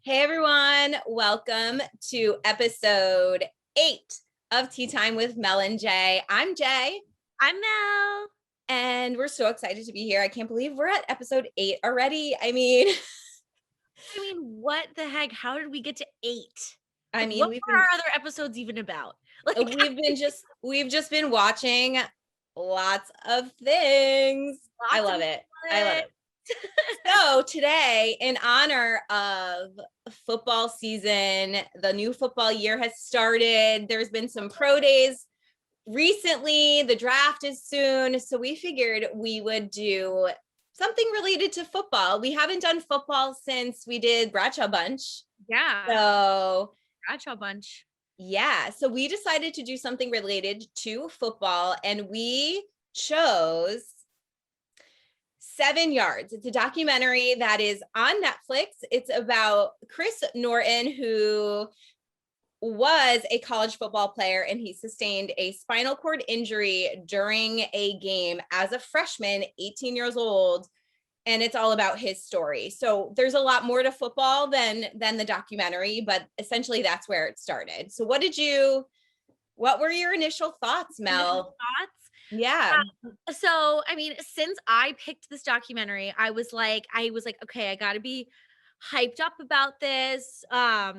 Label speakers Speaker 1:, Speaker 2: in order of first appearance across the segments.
Speaker 1: Hey everyone, welcome to episode 8 of Tea Time with Mel and Jay. I'm Jay.
Speaker 2: I'm Mel.
Speaker 1: And we're so excited to be here. I can't believe we're at episode 8 already. I mean,
Speaker 2: What the heck? How did we get to 8? What
Speaker 1: we've
Speaker 2: were our other episodes even about?
Speaker 1: we've just been watching lots of things. I love it. I love it. So today, in honor of football season, the new football year has started. There's been some pro days recently. The draft is soon. So we figured we would do something related to football. We haven't done football since we did Bradshaw Bunch.
Speaker 2: Yeah.
Speaker 1: So
Speaker 2: Bradshaw Bunch.
Speaker 1: Yeah. So we decided to do something related to football, and we chose 7 Yards. It's a documentary that is on Netflix. It's about Chris Norton, who was a college football player, and he sustained a spinal cord injury during a game as a freshman, 18 years old. And it's all about his story. So there's a lot more to football than the documentary, but essentially that's where it started. So what were your initial thoughts, Mel? Yeah.
Speaker 2: Since I picked this documentary, I was like, okay, I got to be hyped up about this. I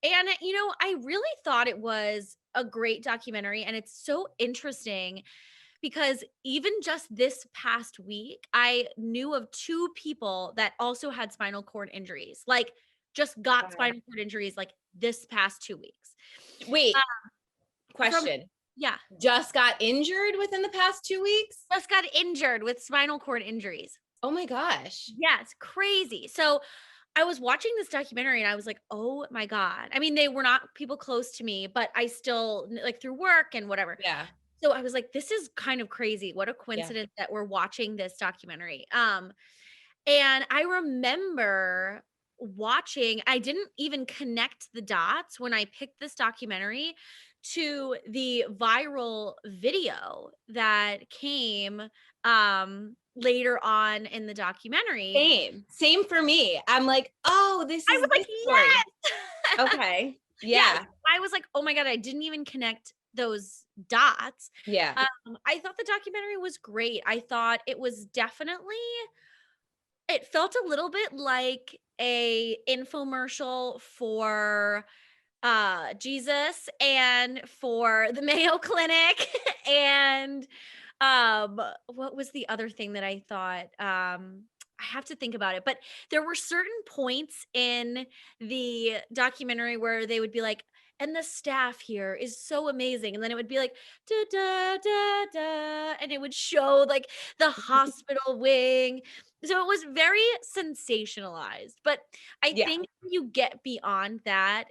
Speaker 2: really thought it was a great documentary, and it's so interesting because even just this past week, I knew of 2 people that also had spinal cord injuries, like just got spinal cord injuries like this past 2 weeks.
Speaker 1: Wait, question.
Speaker 2: Yeah.
Speaker 1: Just got injured within the past 2 weeks?
Speaker 2: Just got injured with spinal cord injuries.
Speaker 1: Oh my gosh.
Speaker 2: Yeah, it's crazy. So I was watching this documentary and I was like, oh my God. I mean, they were not people close to me, but I still like through work and whatever.
Speaker 1: Yeah.
Speaker 2: So I was like, this is kind of crazy. What a coincidence that we're watching this documentary. And I remember watching, I didn't even connect the dots when I picked this documentary to the viral video that came later on in the documentary.
Speaker 1: Same for me. I'm like, oh, this is
Speaker 2: like,
Speaker 1: story.
Speaker 2: Yes.
Speaker 1: Okay. Yeah.
Speaker 2: I was like, oh my God, I didn't even connect those dots.
Speaker 1: Yeah.
Speaker 2: I thought the documentary was great. I thought it was definitely, it felt a little bit like a infomercial for Jesus and for the Mayo Clinic and what was the other thing that I thought I have to think about it, but there were certain points in the documentary where they would be like, and the staff here is so amazing, and then it would be like da da da da, and it would show like the hospital wing. So it was very sensationalized, but I think when you get beyond that,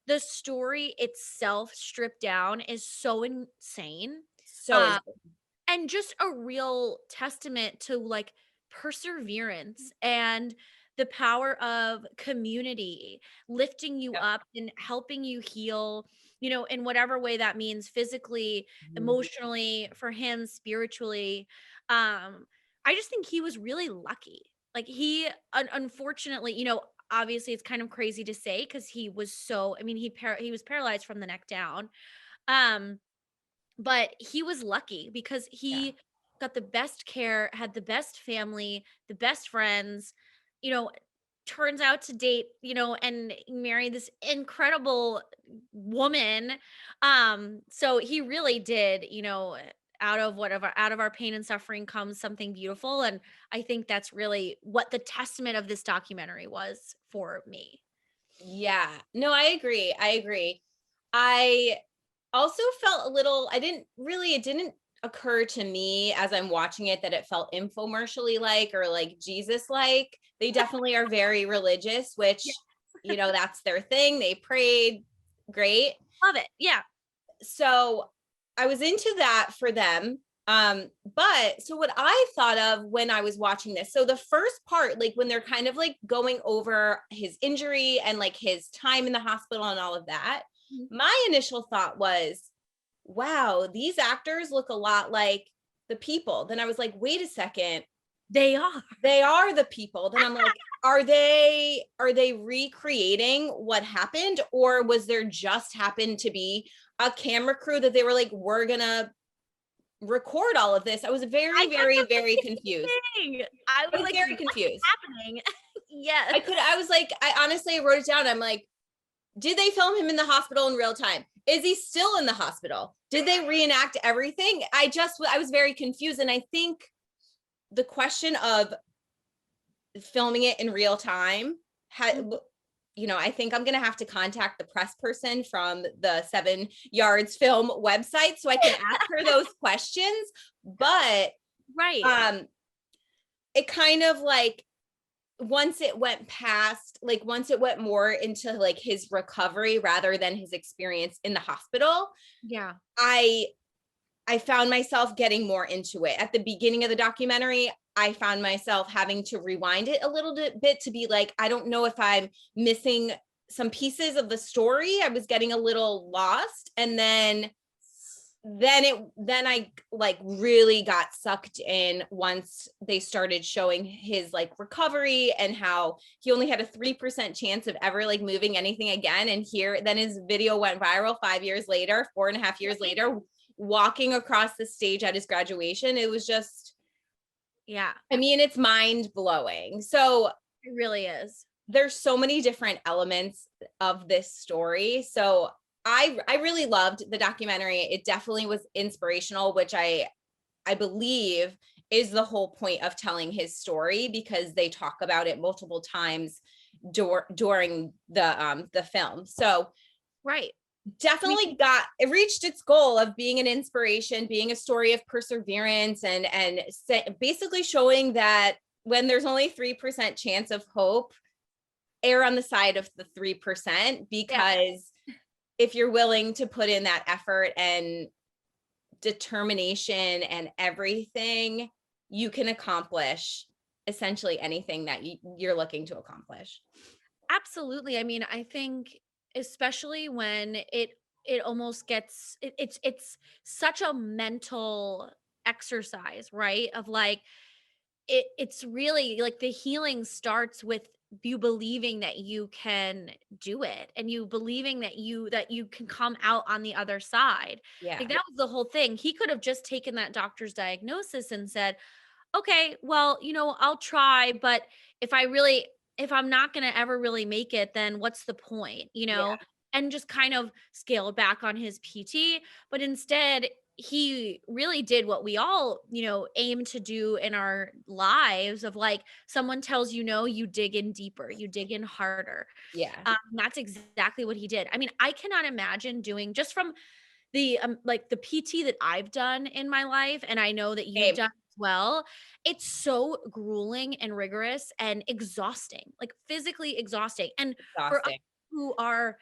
Speaker 2: the story itself stripped down is so insane. And just a real testament to like perseverance and the power of community lifting you up and helping you heal, in whatever way that means, physically, emotionally, for him, spiritually. I just think he was really lucky. Like he unfortunately, obviously it's kind of crazy to say because he was he was paralyzed from the neck down. But he was lucky because he got the best care, had the best family, the best friends, you know, turns out to date, and marry this incredible woman. So he really did, out of our pain and suffering comes something beautiful. And I think that's really what the testament of this documentary was for me.
Speaker 1: Yeah. No, I agree. I also felt it didn't occur to me as I'm watching it that it felt infomercially like or like Jesus like. They definitely are very religious, which, that's their thing. They prayed. Great.
Speaker 2: Love it. Yeah.
Speaker 1: So I was into that for them. But so what I thought of when I was watching this, so the first part, like when they're kind of like going over his injury and like his time in the hospital and all of that, my initial thought was, wow, these actors look a lot like the people. Then I was like, wait a second, They are the people. Then I'm like, are they recreating what happened, or was there just happened to be a camera crew that they were like, we're gonna record all of this? I was very, very, very confused.
Speaker 2: I was
Speaker 1: I was
Speaker 2: like,
Speaker 1: very
Speaker 2: what's
Speaker 1: confused.
Speaker 2: happening? Yes.
Speaker 1: I was like, I honestly wrote it down. I'm like, did they film him in the hospital in real time? Is he still in the hospital? Did they reenact everything? I was very confused. And I think the question of filming it in real time had, I think I'm going to have to contact the press person from the 7 Yards Film website so I can ask her those questions. But
Speaker 2: Right.
Speaker 1: it kind of like, once it went more into like his recovery rather than his experience in the hospital,
Speaker 2: Yeah.
Speaker 1: I found myself getting more into it. At the beginning of the documentary, I found myself having to rewind it a little bit to be like, I don't know if I'm missing some pieces of the story. I was getting a little lost. And then I like really got sucked in once they started showing his like recovery and how he only had a 3% chance of ever like moving anything again. And then his video went viral 5 years later, 4.5 years later, walking across the stage at his graduation. It was just,
Speaker 2: Yeah,
Speaker 1: I mean, it's mind blowing. So
Speaker 2: it really is.
Speaker 1: there's so many different elements of this story. So I really loved the documentary. It definitely was inspirational, which I believe is the whole point of telling his story, because they talk about it multiple times during the film. So
Speaker 2: Right.
Speaker 1: definitely it reached its goal of being an inspiration, being a story of perseverance, and basically showing that when there's only 3% chance of hope, err on the side of the 3%, because if you're willing to put in that effort and determination and everything, you can accomplish essentially anything that you're looking to accomplish.
Speaker 2: Absolutely. I mean, I think especially when it almost gets it's such a mental exercise, right? Of like it's really like the healing starts with you believing that you can do it and you believing that you can come out on the other side.
Speaker 1: Yeah.
Speaker 2: Like that was the whole thing. He could have just taken that doctor's diagnosis and said, okay, well, I'll try, but if I'm not going to ever really make it, then what's the point,
Speaker 1: Yeah.
Speaker 2: And just kind of scale back on his PT. But instead, he really did what we all, aim to do in our lives of like someone tells you no, you dig in deeper, you dig in harder.
Speaker 1: Yeah.
Speaker 2: That's exactly what he did. I mean, I cannot imagine doing just from the like the PT that I've done in my life, and I know that you've
Speaker 1: Same.
Speaker 2: done as well, it's so grueling and rigorous and exhausting, like physically exhausting. And for us
Speaker 1: Exhausting.
Speaker 2: who are,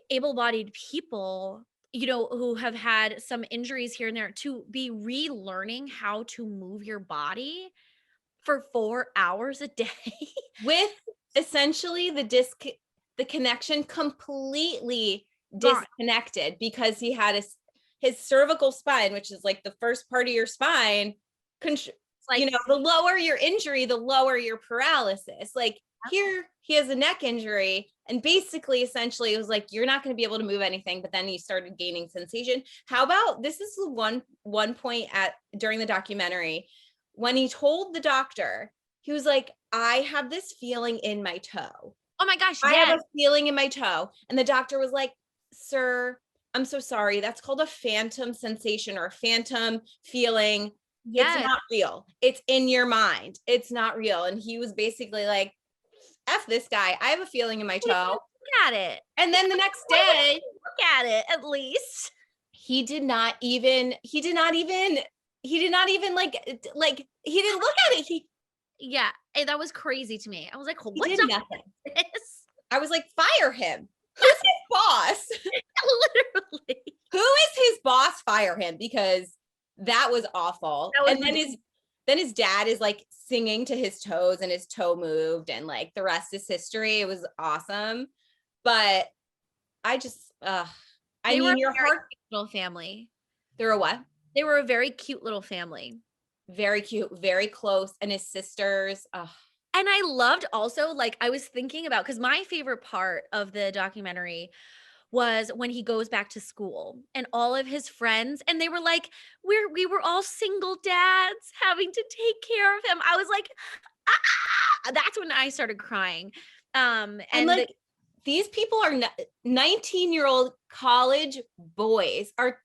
Speaker 2: able-bodied people, who have had some injuries here and there, to be relearning how to move your body for 4 hours a day.
Speaker 1: With essentially the connection completely
Speaker 2: Gone.
Speaker 1: disconnected, because he had his cervical spine, which is like the first part of your spine,
Speaker 2: It's like,
Speaker 1: the lower your injury, the lower your paralysis. Like here, he has a neck injury, and basically, essentially, it was like, you're not going to be able to move anything. But then he started gaining sensation. How about this? Is the one point during the documentary when he told the doctor, he was like, I have this feeling in my toe.
Speaker 2: oh my gosh,
Speaker 1: I
Speaker 2: yes.
Speaker 1: have a feeling in my toe. And the doctor was like, sir, I'm so sorry. That's called a phantom sensation or a phantom feeling. It's
Speaker 2: Yes.
Speaker 1: not real. It's in your mind. It's not real. And he was basically like, F this guy. I have a feeling in my toe.
Speaker 2: Look at it.
Speaker 1: And then the next day,
Speaker 2: Look at it at least.
Speaker 1: he did not even like he didn't look at it.
Speaker 2: Yeah, that was crazy to me. I was like,
Speaker 1: He
Speaker 2: "What
Speaker 1: did
Speaker 2: the
Speaker 1: nothing.
Speaker 2: f is this?"
Speaker 1: I was like, fire him. Who's his boss?
Speaker 2: Literally.
Speaker 1: Who is his boss? Fire him, because that was awful.
Speaker 2: That was
Speaker 1: And then his dad is like singing to his toes, and his toe moved, and like the rest is history. It was awesome. But I just
Speaker 2: They were
Speaker 1: mean,
Speaker 2: a
Speaker 1: your
Speaker 2: very
Speaker 1: heart,
Speaker 2: cute little family.
Speaker 1: they're a what?
Speaker 2: They were a very cute little family.
Speaker 1: Very cute, very close. And his sisters. Oh,
Speaker 2: And I loved also, like, I was thinking about, because my favorite part of the documentary was when he goes back to school and all of his friends, and they were like, we were all single dads having to take care of him. I was like, ah! That's when I started crying.
Speaker 1: and
Speaker 2: And
Speaker 1: like these people are 19-year-old college boys are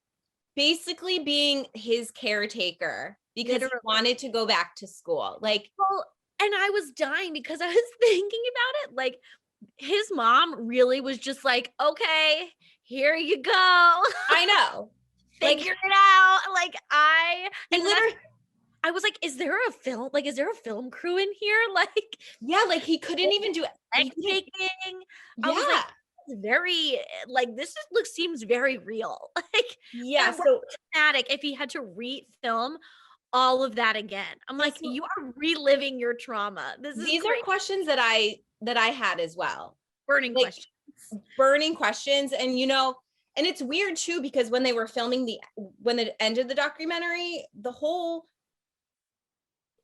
Speaker 1: basically being his caretaker because
Speaker 2: literally,
Speaker 1: he wanted to go back to school. Like,
Speaker 2: well, and I was dying because I was thinking about it. Like, his mom really was just like, okay, here you go.
Speaker 1: I know. Like,
Speaker 2: Figure it out. Like,
Speaker 1: he
Speaker 2: and then
Speaker 1: literally,
Speaker 2: I was like, is there a film? Like, is there a film crew in here? Like,
Speaker 1: yeah, like he couldn't even do it.
Speaker 2: egg taking. I was
Speaker 1: Yeah.
Speaker 2: like, very, like, this seems very real. Like,
Speaker 1: Yeah.
Speaker 2: it would
Speaker 1: So
Speaker 2: be dramatic if he had to refilm all of that again. I'm like,
Speaker 1: so
Speaker 2: you are reliving your trauma. This is
Speaker 1: these are
Speaker 2: great.
Speaker 1: questions that I had as well.
Speaker 2: Burning
Speaker 1: Like
Speaker 2: question.
Speaker 1: burning questions. And and it's weird too, because when they were filming when it ended the documentary,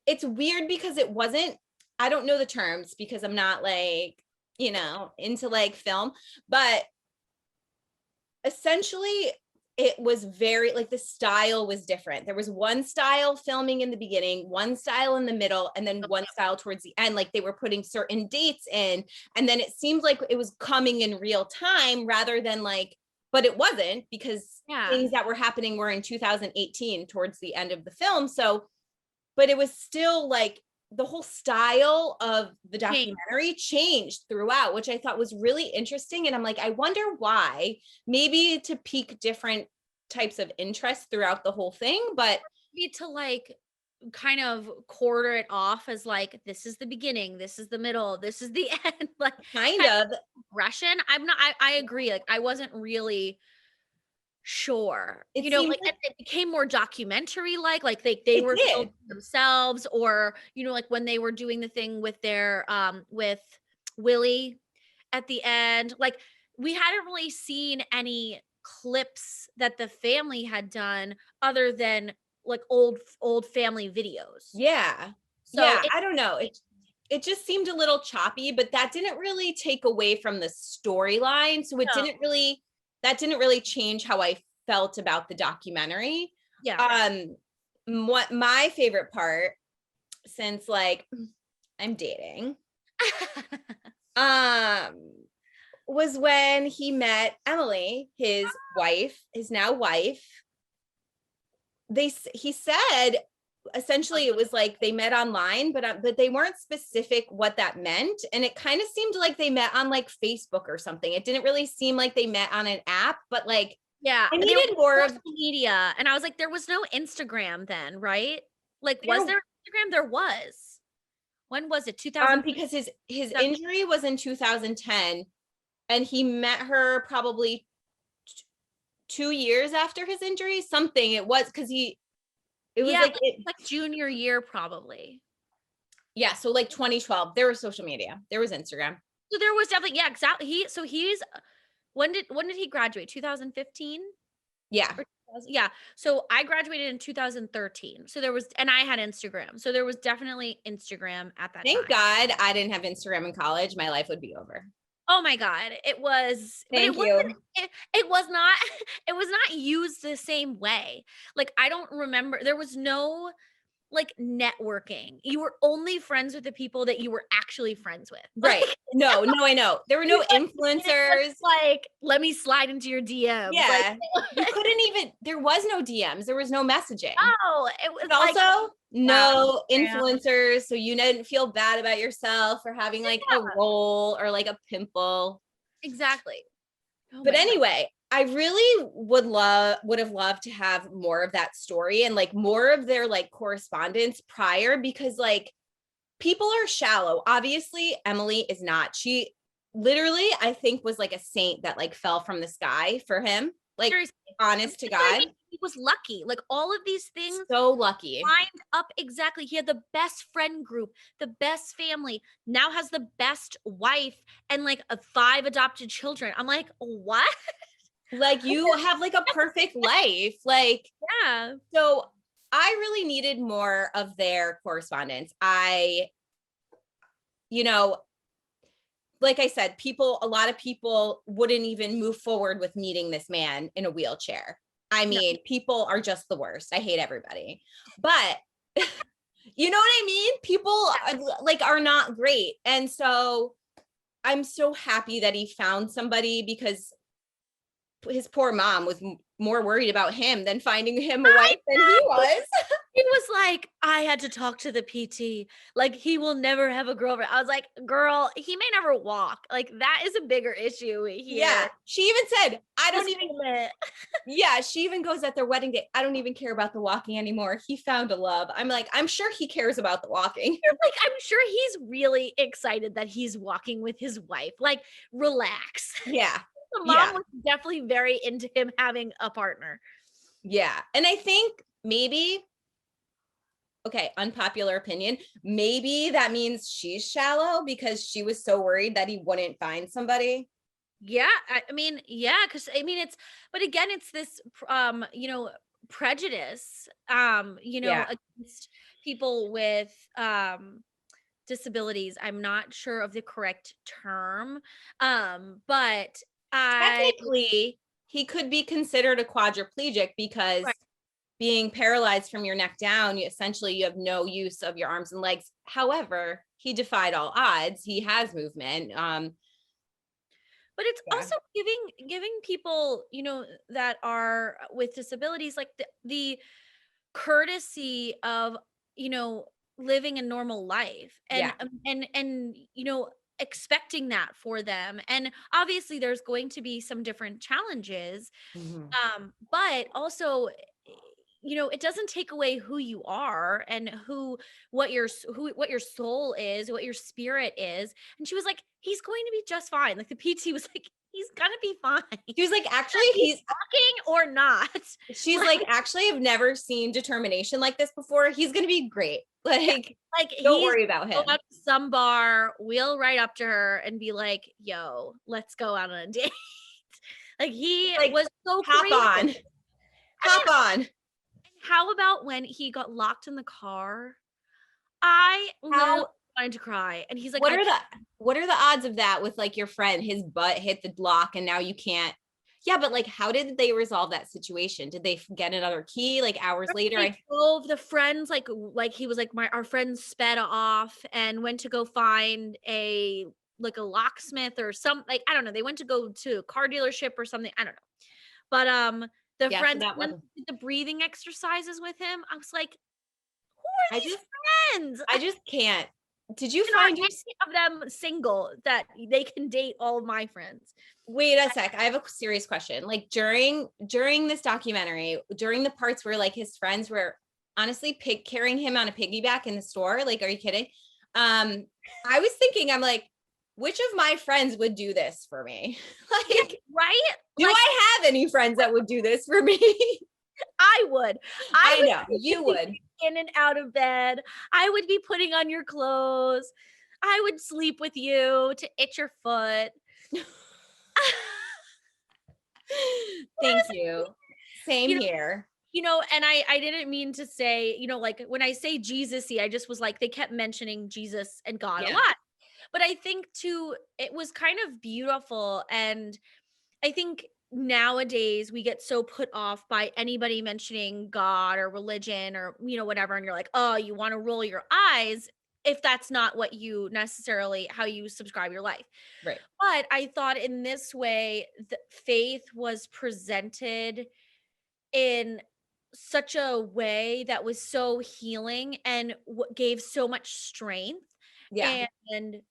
Speaker 1: it's weird because it wasn't, I don't know the terms because I'm not like, into like film, but essentially it was very like the style was different. There was one style filming in the beginning, one style in the middle, and then one style towards the end. Like they were putting certain dates in, and then it seemed like it was coming in real time rather than like, but it wasn't, because things that were happening were in 2018 towards the end of the film. So, but it was still like the whole style of the documentary changed throughout, which I thought was really interesting. And I'm like, I wonder why. Maybe to pique different types of interest throughout the whole thing, but
Speaker 2: Need to, like, kind of quarter it off as like, this is the beginning, this is the middle, this is the end, like
Speaker 1: kind
Speaker 2: kind
Speaker 1: of,
Speaker 2: of progression. I agree. Like, I wasn't really sure,
Speaker 1: it seemed
Speaker 2: like,
Speaker 1: like
Speaker 2: and it became more documentary like they
Speaker 1: it
Speaker 2: were
Speaker 1: did.
Speaker 2: filming themselves, or, like when they were doing the thing with their with Willie at the end. Like, we hadn't really seen any clips that the family had done other than like old family videos.
Speaker 1: Yeah.
Speaker 2: So
Speaker 1: Yeah. I don't know. It just seemed a little choppy, but that didn't really take away from the storyline. So
Speaker 2: no,
Speaker 1: that didn't really change how I felt about the documentary.
Speaker 2: yeah.
Speaker 1: What my favorite part, since like I'm dating, um, was when he met Emily, his wife, his now wife. He said essentially it was like they met online, but they weren't specific what that meant, and it kind of seemed like they met on like Facebook or something. It didn't really seem like they met on an app, but like
Speaker 2: Yeah,
Speaker 1: I
Speaker 2: there was
Speaker 1: needed more of
Speaker 2: social media, and I was like, there was no Instagram then, right? Like, was
Speaker 1: there.
Speaker 2: there Instagram? There was. When was it? 2000.
Speaker 1: Because his injury was in 2010, and he met her probably 2 years after his injury. Something it was because it was
Speaker 2: Yeah,
Speaker 1: like it.
Speaker 2: like junior year probably.
Speaker 1: Yeah, so like 2012, there was social media, there was Instagram.
Speaker 2: So there was definitely, yeah, exactly. He's when did he graduate? 2015?
Speaker 1: Yeah,
Speaker 2: Or 2000, yeah. So I graduated in 2013. So there was, and I had Instagram. So there was definitely Instagram at that
Speaker 1: thank
Speaker 2: time.
Speaker 1: God I didn't have Instagram in college. My life would be over.
Speaker 2: Oh my God. It was, but it
Speaker 1: Thank
Speaker 2: wasn't,
Speaker 1: you.
Speaker 2: it was not, it was not used the same way. Like, I don't remember, there was no like networking. You were only friends with the people that you were actually friends with.
Speaker 1: Right. No, I know. There were
Speaker 2: You
Speaker 1: no
Speaker 2: like didn't
Speaker 1: influencers.
Speaker 2: just like, let me slide into your DMs. Like,
Speaker 1: Yeah. You couldn't even, there was no DMs. There was no messaging.
Speaker 2: oh, it was
Speaker 1: But
Speaker 2: like,
Speaker 1: also
Speaker 2: wow,
Speaker 1: no
Speaker 2: Instagram.
Speaker 1: influencers. So you didn't feel bad about yourself for having like a
Speaker 2: Yeah,
Speaker 1: role or like a pimple.
Speaker 2: exactly. Oh
Speaker 1: But
Speaker 2: my God.
Speaker 1: anyway, I really would have loved to have more of that story and like more of their like correspondence prior, because like people are shallow. Obviously, Emily is not. She literally, I think, was like a saint that like fell from the sky for him. Like,
Speaker 2: Seriously.
Speaker 1: honest to
Speaker 2: That's what I
Speaker 1: God.
Speaker 2: mean. He was lucky. Like, all of these things
Speaker 1: So lucky.
Speaker 2: lined up exactly. He had the best friend group, the best family, now has the best wife, and like 5 adopted children. I'm like, what?
Speaker 1: Like you have like a perfect life. Like,
Speaker 2: Yeah.
Speaker 1: so I really needed more of their correspondence. You know, like I said, a lot of people wouldn't even move forward with meeting this man in a wheelchair. I
Speaker 2: No.
Speaker 1: mean, people are just the worst. I hate everybody. But you know what I mean? People like are not great. And so I'm so happy that he found somebody, because his poor mom was more worried about him than finding him a wife than he was.
Speaker 2: He was like, I had to talk to the PT. Like, he will never have a girlfriend. I was like, girl, he may never walk. Like, that is a bigger issue here.
Speaker 1: Yeah. She even said, I don't
Speaker 2: Just
Speaker 1: even,
Speaker 2: admit.
Speaker 1: yeah, she even goes at their wedding day, I don't even care about the walking anymore. He found a love. I'm like, I'm sure he cares about the walking.
Speaker 2: Like, I'm sure he's really excited that he's walking with his wife. Like, relax.
Speaker 1: Yeah.
Speaker 2: The mom
Speaker 1: Yeah.
Speaker 2: was definitely very into him having a partner.
Speaker 1: Yeah. And I think maybe, okay, unpopular opinion, maybe that means she's shallow because she was so worried that he wouldn't find somebody.
Speaker 2: Yeah, I mean, yeah, because I mean, but again, it's this, prejudice,
Speaker 1: Yeah.
Speaker 2: against people with disabilities. I'm not sure of the correct term, but I,
Speaker 1: Technically, he could be considered a quadriplegic because
Speaker 2: right,
Speaker 1: being paralyzed from your neck down, you have no use of your arms and legs. However, he defied all odds. He has movement.
Speaker 2: but it's
Speaker 1: Yeah.
Speaker 2: also giving people, that are with disabilities, like the courtesy of, you know, living a normal life, and
Speaker 1: Yeah.
Speaker 2: expecting that for them. And obviously there's going to be some different challenges,
Speaker 1: Mhm.
Speaker 2: but also, it doesn't take away who you are and what your soul is, what your spirit is. And she was like, he's going to be just fine. Like, the PT was like, he's gonna be fine.
Speaker 1: She was like, actually,
Speaker 2: Whether he's walking or not.
Speaker 1: she's like, actually, I've never seen determination like this before. He's going to be great. Like,
Speaker 2: Like,
Speaker 1: don't
Speaker 2: he's
Speaker 1: worry about
Speaker 2: go
Speaker 1: him.
Speaker 2: out to some bar, wheel right up to her and be like, "Yo, let's go out on a date." Like, he
Speaker 1: Like,
Speaker 2: was so
Speaker 1: hop
Speaker 2: courageous.
Speaker 1: on,
Speaker 2: I mean,
Speaker 1: hop on.
Speaker 2: how about when he got locked in the car? I literally
Speaker 1: How,
Speaker 2: wanted to cry, and he's like,
Speaker 1: what
Speaker 2: "I
Speaker 1: are
Speaker 2: can't."
Speaker 1: the odds of that with like your friend, his butt hit the lock and now you can't? Yeah, but like, how did they resolve that situation? Did they get another key like hours later?
Speaker 2: They drove the friends, like he was like, our friends sped off and went to go find a locksmith or some, like, I don't know. They went to go to a car dealership or something. I don't know. But the
Speaker 1: Yeah, so
Speaker 2: friends
Speaker 1: that
Speaker 2: then
Speaker 1: wasn't.
Speaker 2: did the breathing exercises with him. I was like, who
Speaker 1: I
Speaker 2: are these
Speaker 1: just,
Speaker 2: friends?
Speaker 1: I just can't. Did you
Speaker 2: And are
Speaker 1: find your?
Speaker 2: any of them single that they can date all of my friends?
Speaker 1: Wait a sec. I have a serious question. Like during this documentary, during the parts where like his friends were honestly carrying him on a piggyback in the store, like, are you kidding? I was thinking, I'm like, which of my friends would do this for me?
Speaker 2: Yeah,
Speaker 1: Like,
Speaker 2: right?
Speaker 1: do
Speaker 2: Like,
Speaker 1: I have any friends that would do this for me?
Speaker 2: I would. I
Speaker 1: I
Speaker 2: would
Speaker 1: know you
Speaker 2: be
Speaker 1: would.
Speaker 2: in and out of bed. I would be putting on your clothes. I would sleep with you to itch your foot.
Speaker 1: Thank you. Same
Speaker 2: You know,
Speaker 1: here.
Speaker 2: and I didn't mean to say, like, when I say Jesus-y, I just was like, they kept mentioning Jesus and God a
Speaker 1: Yeah.
Speaker 2: lot. But I think too, it was kind of beautiful. And I think nowadays we get so put off by anybody mentioning God or religion or, whatever. And you're like, oh, you want to roll your eyes if that's not what you necessarily, how you subscribe your life.
Speaker 1: Right.
Speaker 2: But I thought in this way, the faith was presented in such a way that was so healing and gave so much strength.
Speaker 1: Yeah.
Speaker 2: And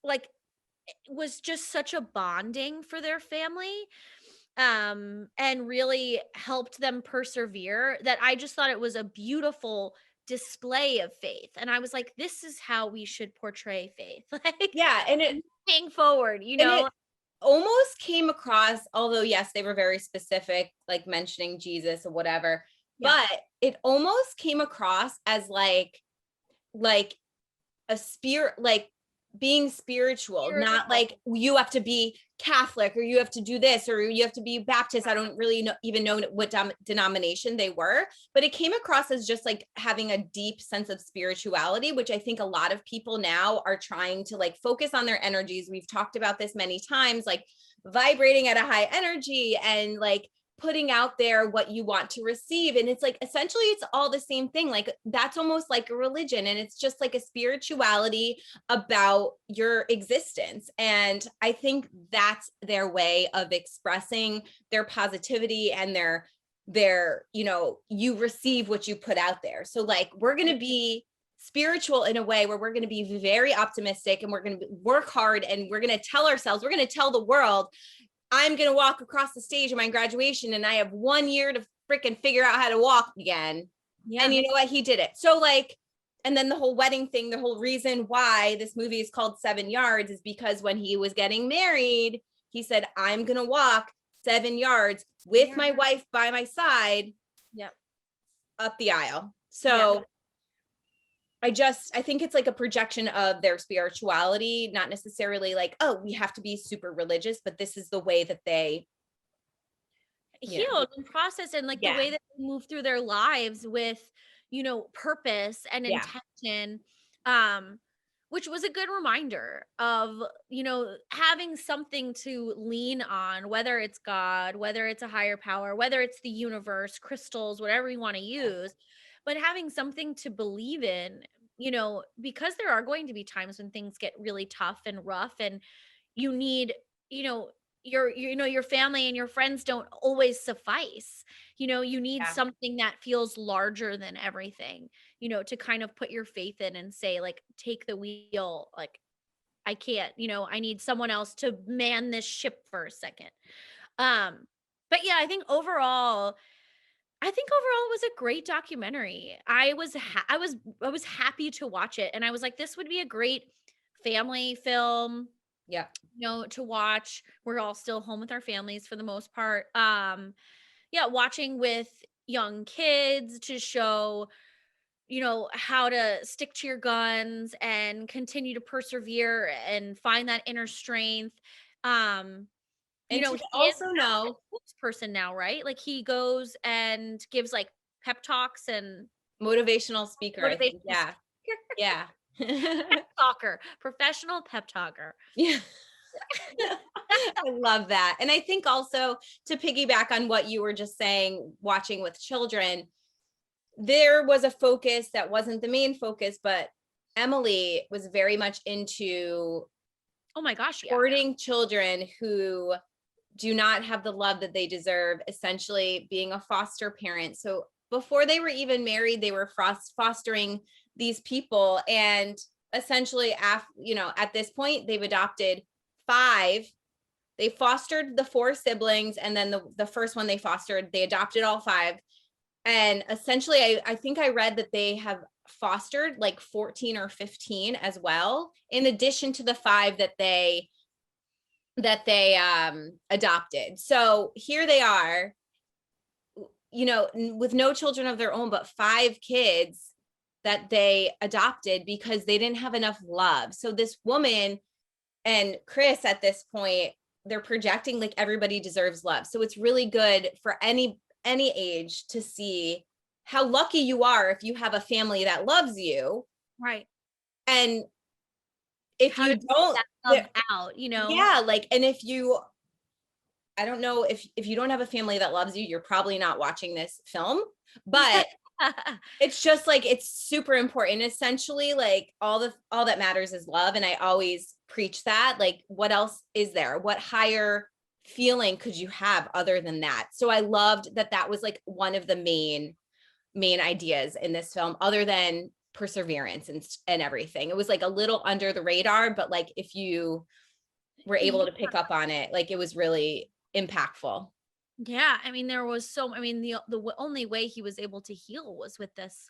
Speaker 2: like, it was just such a bonding for their family, and really helped them persevere, that I just thought it was a beautiful display of faith. And I was like, this is how we should portray faith. Like,
Speaker 1: Yeah.
Speaker 2: moving forward,
Speaker 1: And it almost came across, although yes, they were very specific, like mentioning Jesus or whatever,
Speaker 2: Yeah.
Speaker 1: but it almost came across as like a spirit, like being spiritual, not like you have to be Catholic, or you have to do this, or you have to be Baptist. I don't really even know what denomination they were, but it came across as just like having a deep sense of spirituality, which I think a lot of people now are trying to like focus on their energies. We've talked about this many times, like vibrating at a high energy and like putting out there what you want to receive. And it's like, essentially it's all the same thing. Like that's almost like a religion, and it's just like a spirituality about your existence. And I think that's their way of expressing their positivity and their, you know, you receive what you put out there. So like, we're going to be spiritual in a way where we're going to be very optimistic, and we're going to work hard, and we're going to tell ourselves, we're going to tell the world, I'm going to walk across the stage of my graduation, and I have 1 year to freaking figure out how to walk again. Yeah. And you know what? He did it. So like, and then the whole wedding thing, the whole reason why this movie is called 7 Yards is because when he was getting married, he said, I'm going to walk 7 yards with my wife by my side.
Speaker 2: Yep.
Speaker 1: Up the aisle. So I think it's like a projection of their spirituality, not necessarily like, oh, we have to be super religious, but this is the way that they
Speaker 2: healed and process, and like the way that they move through their lives with, you know, purpose and intention, which was a good reminder of, you know, having something to lean on, whether it's God, whether it's a higher power, whether it's the universe, crystals, whatever you want to use, but having something to believe in, you know, because there are going to be times when things get really tough and rough, and you need, you know, your family and your friends don't always suffice. You know, you need something that feels larger than everything, you know, to kind of put your faith in and say, like, take the wheel. Like, I can't, you know, I need someone else to man this ship for a second. But yeah, I think overall it was a great documentary. I was happy to watch it, and I was like, this would be a great family film,
Speaker 1: yeah,
Speaker 2: you know, to watch. We're all still home with our families for the most part. Yeah, watching with young kids to show, you know, how to stick to your guns and continue to persevere and find that inner strength. You
Speaker 1: and
Speaker 2: know,
Speaker 1: to
Speaker 2: he is
Speaker 1: also know
Speaker 2: a person now, right? Like he goes and gives like pep talks and
Speaker 1: motivational speaker, I think.
Speaker 2: motivational
Speaker 1: Yeah.
Speaker 2: pep talker, professional pep talker.
Speaker 1: Yeah. I love that. And I think also, to piggyback on what you were just saying, watching with children, there was a focus that wasn't the main focus, but Emily was very much into,
Speaker 2: oh my gosh,
Speaker 1: supporting children who do not have the love that they deserve, essentially being a foster parent. So before they were even married, they were fostering these people. And essentially, you know, at this point, they've adopted 5. They fostered the 4 siblings, and then the first one they fostered, they adopted all 5. And essentially, I think I read that they have fostered like 14 or 15 as well, in addition to the 5 that they adopted. So here they are, you know, with no children of their own, but 5 kids that they adopted because they didn't have enough love. So this woman and Chris, at this point, they're projecting like everybody deserves love. So it's really good for any age to see how lucky you are if you have a family that loves you.
Speaker 2: right.
Speaker 1: And if
Speaker 2: How
Speaker 1: you
Speaker 2: to
Speaker 1: don't
Speaker 2: get that love out, you know?
Speaker 1: yeah, like, and if you, I don't know, if you don't have a family that loves you, you're probably not watching this film, but it's just like, it's super important. Essentially, like all that matters is love. And I always preach that. Like, what else is there? What higher feeling could you have other than that? So I loved that was like one of the main ideas in this film, other than perseverance and everything. It was like a little under the radar, but like if you were able to pick up on it, like it was really impactful.
Speaker 2: Yeah, I mean, the only way he was able to heal was with this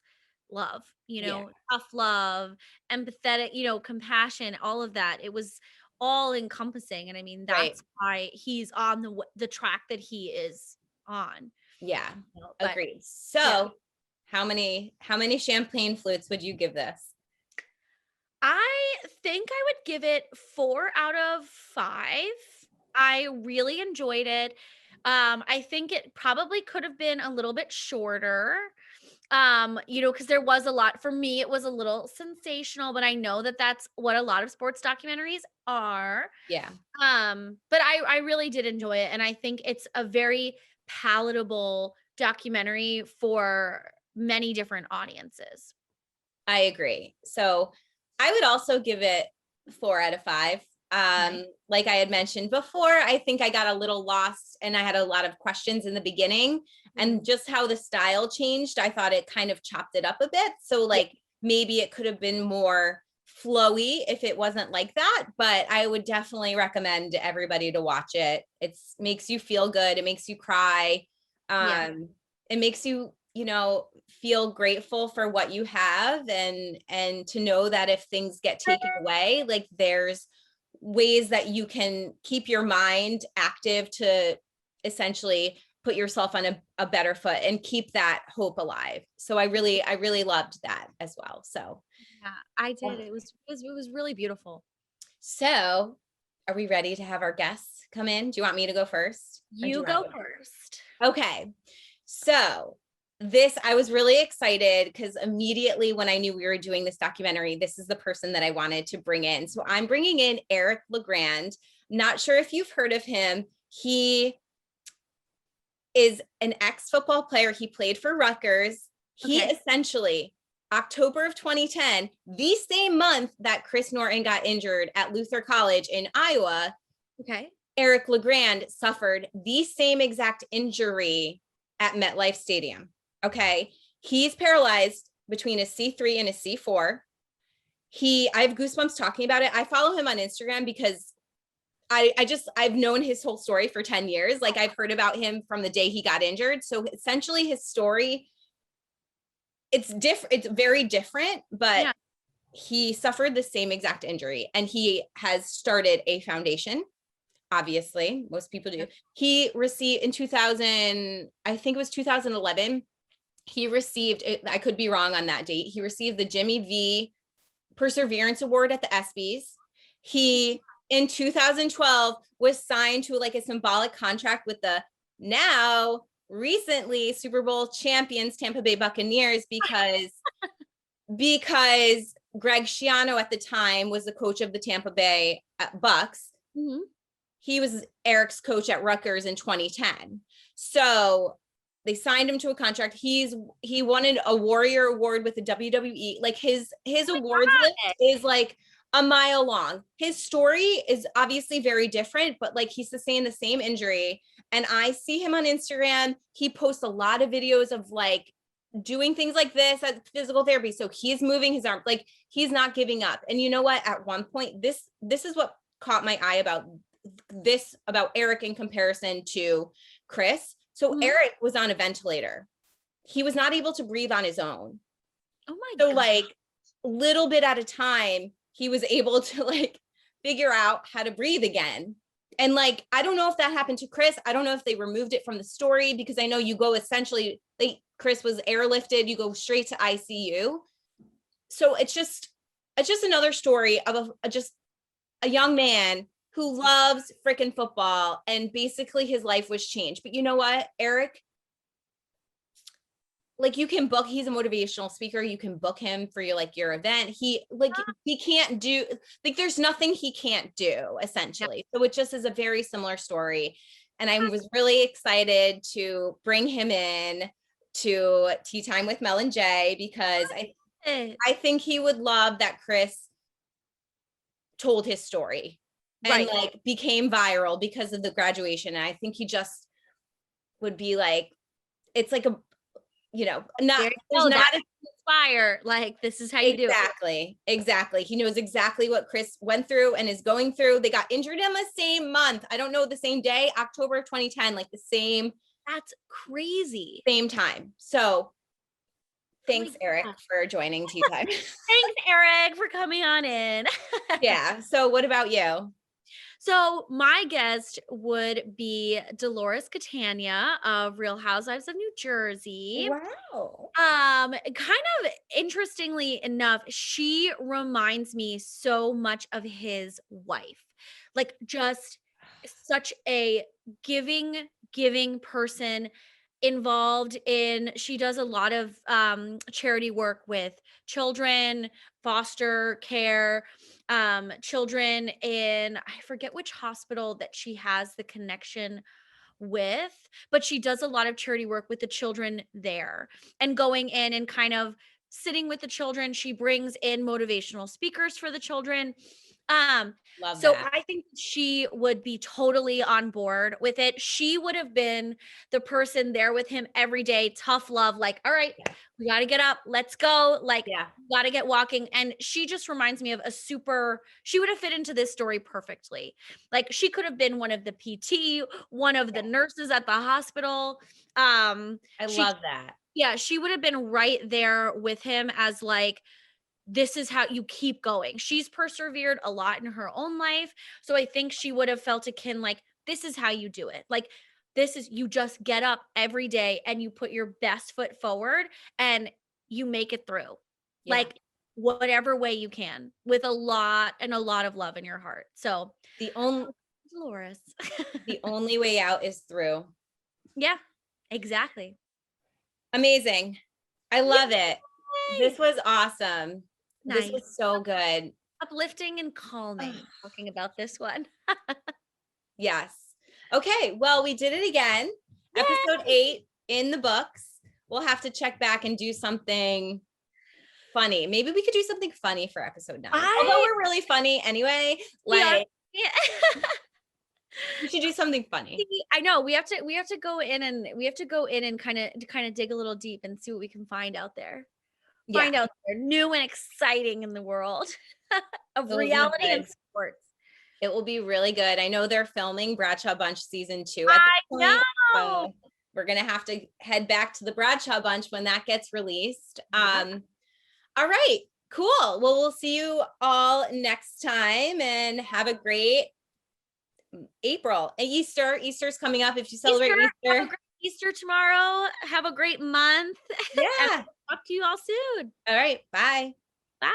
Speaker 2: love, you know, tough love, empathetic, you know, compassion, all of that. It was all encompassing, and I mean,
Speaker 1: Right.
Speaker 2: that's why he's on the track that he is on.
Speaker 1: Yeah,
Speaker 2: You know,
Speaker 1: agreed. So how many champagne flutes would you give this?
Speaker 2: I think I would give it 4 out of 5. I really enjoyed it. I think it probably could have been a little bit shorter. Because there was a lot for me, it was a little sensational, but I know that that's what a lot of sports documentaries are.
Speaker 1: Yeah,
Speaker 2: But I really did enjoy it, and I think it's a very palatable documentary for many different audiences.
Speaker 1: I agree. So I would also give it 4 out of 5.
Speaker 2: Okay.
Speaker 1: Like I had mentioned before, I think I got a little lost and I had a lot of questions in the beginning, and
Speaker 2: Mhm.
Speaker 1: just how the style changed, I thought it kind of chopped it up a bit. So
Speaker 2: Yeah.
Speaker 1: like maybe it could have been more flowy if it wasn't like that, but I would definitely recommend everybody to watch it. It's makes you feel good, it makes you cry.
Speaker 2: Yeah.
Speaker 1: It makes you, feel grateful for what you have, and to know that if things get taken away, like there's ways that you can keep your mind active to essentially put yourself on a better foot and keep that hope alive. So I really loved that as well.
Speaker 2: Yeah, I did. It was really beautiful.
Speaker 1: So are we ready to have our guests come in? Do you want me to go first, or do
Speaker 2: You
Speaker 1: you want
Speaker 2: go
Speaker 1: to go?
Speaker 2: first.
Speaker 1: Okay. So this, I was really excited because immediately when I knew we were doing this documentary, this is the person that I wanted to bring in. So I'm bringing in Eric Legrand. Not sure if you've heard of him. He is an ex-football player. He played for Rutgers. He
Speaker 2: Okay.
Speaker 1: essentially, October of 2010, the same month that Chris Norton got injured at Luther College in Iowa,
Speaker 2: Okay.
Speaker 1: Eric Legrand suffered the same exact injury at MetLife Stadium. Okay. He's paralyzed between a C3 and a C4. I have goosebumps talking about it. I follow him on Instagram because I've known his whole story for 10 years. Like I've heard about him from the day he got injured. So essentially his story, it's different. It's very different, but
Speaker 2: Yeah.
Speaker 1: he suffered the same exact injury, and he has started a foundation. Obviously, most people do.
Speaker 2: Yeah.
Speaker 1: He received in 2000, I think it was 2011. He received, I could be wrong on that date. He received the Jimmy V Perseverance Award at the ESPYs. He, in 2012, was signed to like a symbolic contract with the now recently Super Bowl champions Tampa Bay Buccaneers, because Greg Schiano at the time was the coach of the Tampa Bay Bucks.
Speaker 2: Mhm.
Speaker 1: He was Eric's coach at Rutgers in 2010. So they signed him to a contract. He won a Warrior Award with the WWE. Like his awards list is like a mile long. His story is obviously very different, but like he sustained the same injury. And I see him on Instagram. He posts a lot of videos of like doing things like this at physical therapy. So he's moving his arm, like he's not giving up. And you know what? At one point, this is what caught my eye about Eric in comparison to Chris. So
Speaker 2: Mhm.
Speaker 1: Eric was on a ventilator. He was not able to breathe on his own.
Speaker 2: Oh my
Speaker 1: So
Speaker 2: god.
Speaker 1: like little bit at a time, he was able to like figure out how to breathe again. And like, I don't know if that happened to Chris. I don't know if they removed it from the story, because I know you go essentially, Chris was airlifted, you go straight to ICU. So it's just another story of just a young man who loves freaking football, and basically his life was changed. But you know what, Eric, like you can book, he's a motivational speaker, you can book him for your event. He can't do, like there's nothing he can't do
Speaker 2: Yeah.
Speaker 1: essentially. So it just is a very similar story, and I was really excited to bring him in to Tea Time with Mel and Jay, because
Speaker 2: It.
Speaker 1: I think he would love that Chris told his story and
Speaker 2: Right.
Speaker 1: like became viral because of the graduation. And I think he just would be like, it's like not,
Speaker 2: There you
Speaker 1: there's
Speaker 2: go.
Speaker 1: not
Speaker 2: That's inspire. Like, this is how you do it.
Speaker 1: exactly. He knows exactly what Chris went through and is going through. They got injured in the same month. I don't know, the same day, October of 2010, like the
Speaker 2: That's crazy.
Speaker 1: same time. So
Speaker 2: Oh my
Speaker 1: thanks, Eric,
Speaker 2: gosh.
Speaker 1: for joining Tea Time.
Speaker 2: Thanks, Eric, for coming on in.
Speaker 1: Yeah. So what about you?
Speaker 2: So my guest would be Dolores Catania of Real Housewives of New Jersey.
Speaker 1: Wow.
Speaker 2: Kind of interestingly enough, she reminds me so much of his wife. Like just such a giving person, involved in she does a lot of charity work with children, foster care, children in, I forget which hospital that she has the connection with, but she does a lot of charity work with the children there and going in and kind of sitting with the children. She brings in motivational speakers for the children. Um,
Speaker 1: Love
Speaker 2: so
Speaker 1: that.
Speaker 2: I think she would be totally on board with it. She would have been the person there with him every day, tough love, like, all right,
Speaker 1: Yeah.
Speaker 2: we got to get up, let's go. Like,
Speaker 1: Yeah.
Speaker 2: got to get walking. And she just reminds me of she would have fit into this story perfectly. Like, she could have been one of the PT, one of the nurses at the hospital.
Speaker 1: I
Speaker 2: She,
Speaker 1: love that.
Speaker 2: yeah, she would have been right there with him as like, this is how you keep going. She's persevered a lot in her own life. So I think she would have felt akin, like, this is how you do it. Like, this is, you just get up every day and you put your best foot forward and you make it through.
Speaker 1: Yeah.
Speaker 2: Like, whatever way you can, with a lot of love in your heart. So,
Speaker 1: The only
Speaker 2: Dolores.
Speaker 1: the only way out is through.
Speaker 2: Yeah, exactly.
Speaker 1: Amazing. I love it.
Speaker 2: Yay!
Speaker 1: This was awesome. This
Speaker 2: Nice.
Speaker 1: was so good.
Speaker 2: Uplifting and calming talking about this one.
Speaker 1: Yes. Okay. Well, we did it again.
Speaker 2: Yay!
Speaker 1: Episode 8 in the books. We'll have to check back and do something funny. Maybe we could do something funny for episode 9. Although we're really funny anyway. Like,
Speaker 2: Yeah.
Speaker 1: we should do something funny.
Speaker 2: I know we have to go in and kind of dig a little deep and see what we can find out there.
Speaker 1: Yeah.
Speaker 2: Find out there, new and exciting in the world of
Speaker 1: It'll be
Speaker 2: reality and
Speaker 1: good.
Speaker 2: sports.
Speaker 1: It will be really good. I know they're filming Bradshaw Bunch season 2 at
Speaker 2: I
Speaker 1: this point.
Speaker 2: know.
Speaker 1: So we're gonna have to head back to the Bradshaw Bunch when that gets released.
Speaker 2: Yeah.
Speaker 1: All right, cool. Well, we'll see you all next time and have a great April. And Easter's coming up. If you celebrate
Speaker 2: Have
Speaker 1: Easter.
Speaker 2: a great Easter tomorrow. Have a great month.
Speaker 1: Yeah.
Speaker 2: Talk to you all soon.
Speaker 1: All right. Bye.
Speaker 2: Bye.